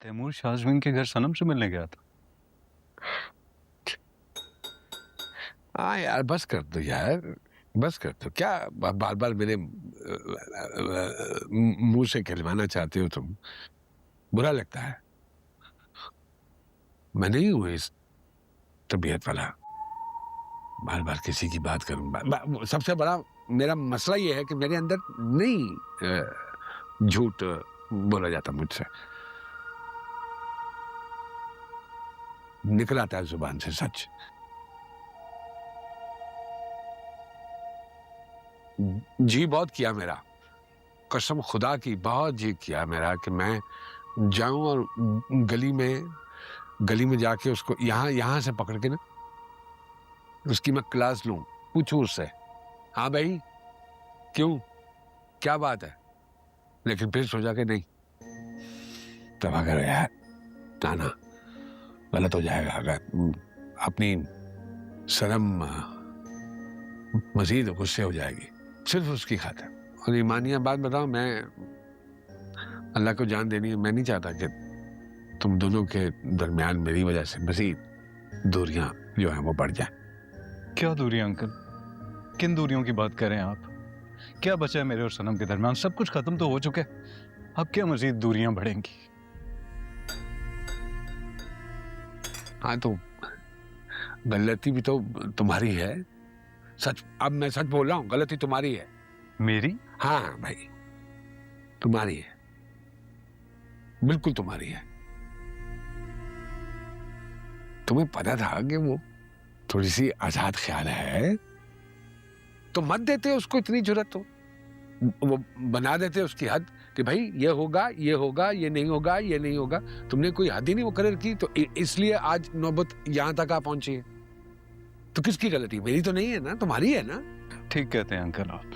तैमूर शाजमीन के घर सनम से मिलने गया था। हाँ यार, बस कर दो यार, बस कर दो। क्या बार बार मेरे मुंह से कहलवाना चाहते हो तुम? बुरा लगता है। मैं नहीं हूं इस तबीयत वाला, बार बार किसी की बात करूं। सबसे बड़ा मेरा मसला ये है कि मेरे अंदर नहीं झूठ बोला जाता मुझसे, निकल आता है जुबान से सच। जी बहुत किया मेरा, कसम खुदा की बहुत जी किया मेरा कि मैं जाऊं और गली में जाके उसको यहाँ से पकड़ के ना उसकी मैं क्लास लूं, पूछूं उससे, हाँ भाई क्यों, क्या बात है। लेकिन फिर सोचा कि नहीं, तब अगर यार ना गलत हो जाएगा, अगर अपनी शर्म मजीद गुस्से हो जाएगी सिर्फ उसकी खातिर। और ईमानिया बात बताओ, मैं अल्लाह को जान देनी है, मैं नहीं चाहता कि तुम दोनों के दरमियान मेरी वजह से मजीद दूरियां जो है वो बढ़ जाए। क्या दूरियां अंकल? किन दूरियों की बात कर रहे हैं आप? क्या बचा है मेरे और सनम के दरमियान? सब कुछ खत्म तो हो चुका है, अब क्या मजीद दूरियां बढ़ेंगी? हाँ तो गलती भी तो तुम्हारी है, सच। अब मैं सच बोल रहा हूँ, गलती तुम्हारी है। मेरी? हाँ भाई तुम्हारी है, बिल्कुल तुम्हारी है। तुम्हें पता था कि वो थोड़ी सी आजाद ख्याल है, तो मत देते उसको इतनी जुर्रत। तो वो बना देते उसकी हद कि भाई ये होगा, ये होगा, ये नहीं होगा, ये नहीं होगा। तुमने कोई हद ही नहीं मुकर्रर की, तो इसलिए आज नौबत यहां तक आ पहुंची है। तो किसकी गलती? मेरी तो नहीं है ना, तुम्हारी है ना। ठीक कहते हैं अंकल आप,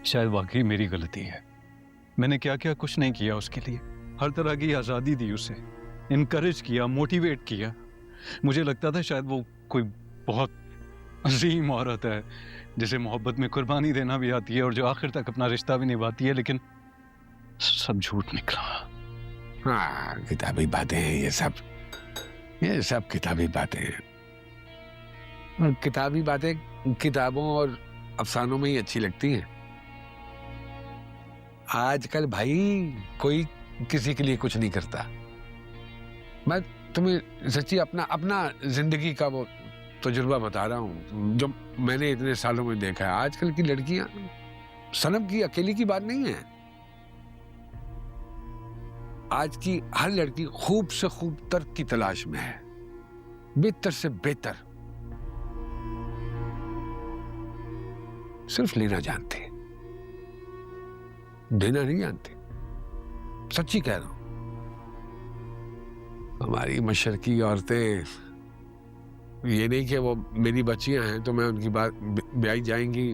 शायद वाकई मेरी गलती है। मैंने क्या क्या कुछ नहीं किया उसके लिए, हर तरह की आज़ादी दी उसे, इनकरेज किया, मोटिवेट किया। मुझे लगता था शायद वो कोई बहुत अजीम औरत है जिसे मोहब्बत में कुर्बानी देना भी आती है और जो आखिर तक अपना रिश्ता भी निभाती है, लेकिन सब झूठ निकला। हाँ, किताबी बातें हैं ये सब किताबी बातें हैं। और किताबी बातें किताबों और अफसानों में ही अच्छी लगती हैं। आजकल भाई कोई किसी के लिए कुछ नहीं करता। मैं तुम्हें सच्ची अपना जिंदगी का वो तजुर्बा बता रहा हूँ जो मैंने इतने सालों में देखा है। आजकल की लड़कियां, सनम की अकेली की बात नहीं है, आज की हर लड़की खूब से खूब तर की तलाश में है, बेहतर से बेहतर। सिर्फ लेना जानते, देना नहीं जानते। सच्ची कह रहा हूं। हमारी मशरकी औरतें, ये नहीं कि वो मेरी बच्चियां हैं तो मैं उनकी बात ब्याई जाएंगी,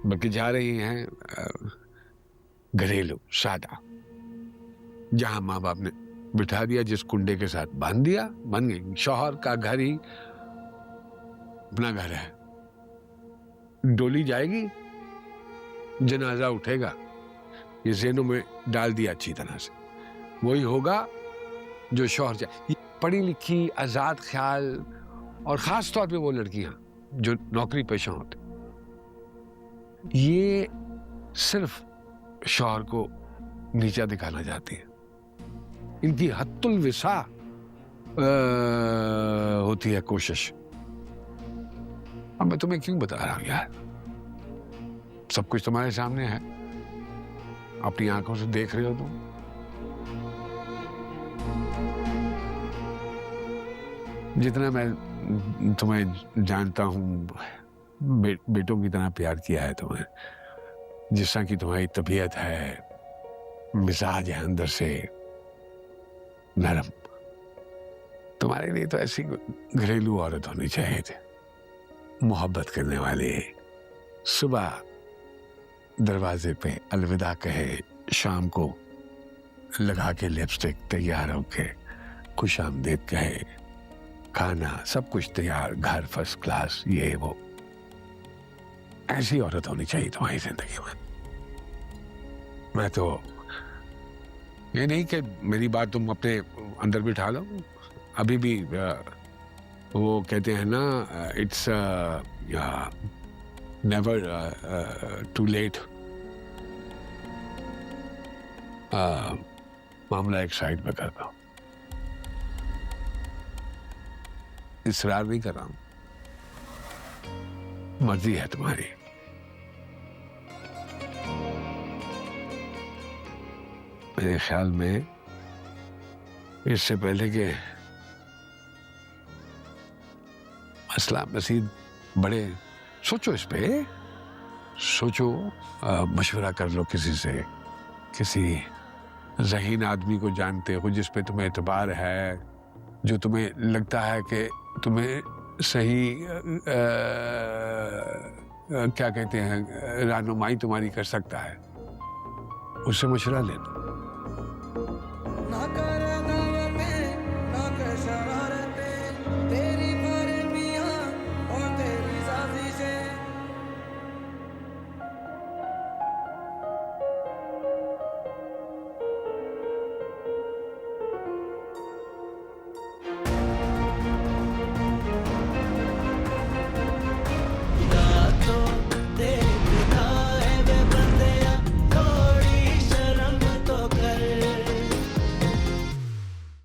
बल्कि जा रही हैं घरेलू सादा, जहां माँ बाप ने बिठा दिया, जिस कुंडे के साथ बांध दिया, बन गई। शौहर का घर ही अपना घर है। डोली जाएगी, जनाजा उठेगा, ये ज़हनों में डाल दिया अच्छी तरह से। वही होगा जो शौहर चाहे। पढ़ी लिखी, आजाद ख्याल, और खास तौर पे वो लड़कियां जो नौकरी पेशा होते, ये सिर्फ शौहर को नीचा दिखाना चाहती है। इनकी हत्तुल विसा होती है कोशिश। अब मैं तुम्हें क्यों बता रहा हूं यार, सब कुछ तुम्हारे सामने है, अपनी आंखों से देख रहे हो तुम। जितना मैं तुम्हें जानता हूं, बेटों की तरह प्यार किया है तुम्हें। जिस तरह की तुम्हारी तबीयत है, मिजाज है अंदर से नरम, तुम्हारे लिए तो ऐसी घरेलू औरत होनी चाहिए थी। मोहब्बत करने वाले, सुबह दरवाजे पे अलविदा कहे, शाम को लगा के लिपस्टिक तैयार होके खुश आमदीद कहे, खाना सब कुछ तैयार, घर फर्स्ट क्लास, ये वो। ऐसी औरत होनी चाहिए तुम्हारी जिंदगी में। मैं तो ये नहीं कि मेरी बात तुम अपने अंदर बिठा लो, अभी भी वो कहते हैं ना, इट्स नेवर टू लेट। मामला एक साइड पे करता हूँ, इसरार नहीं कर रहा हूं, मर्जी है तुम्हारी। मेरे ख्याल में इससे पहले कि मसला मसीद बड़े, सोचो इस पे, सोचो, मशवरा कर लो किसी से, किसी ज़हीन आदमी को जानते हो जिस पे तुम्हें एतबार है, जो तुम्हें लगता है कि तुम्हें सही क्या कहते हैं, रहनुमाई तुम्हारी कर सकता है, उससे मशवरा ले लो।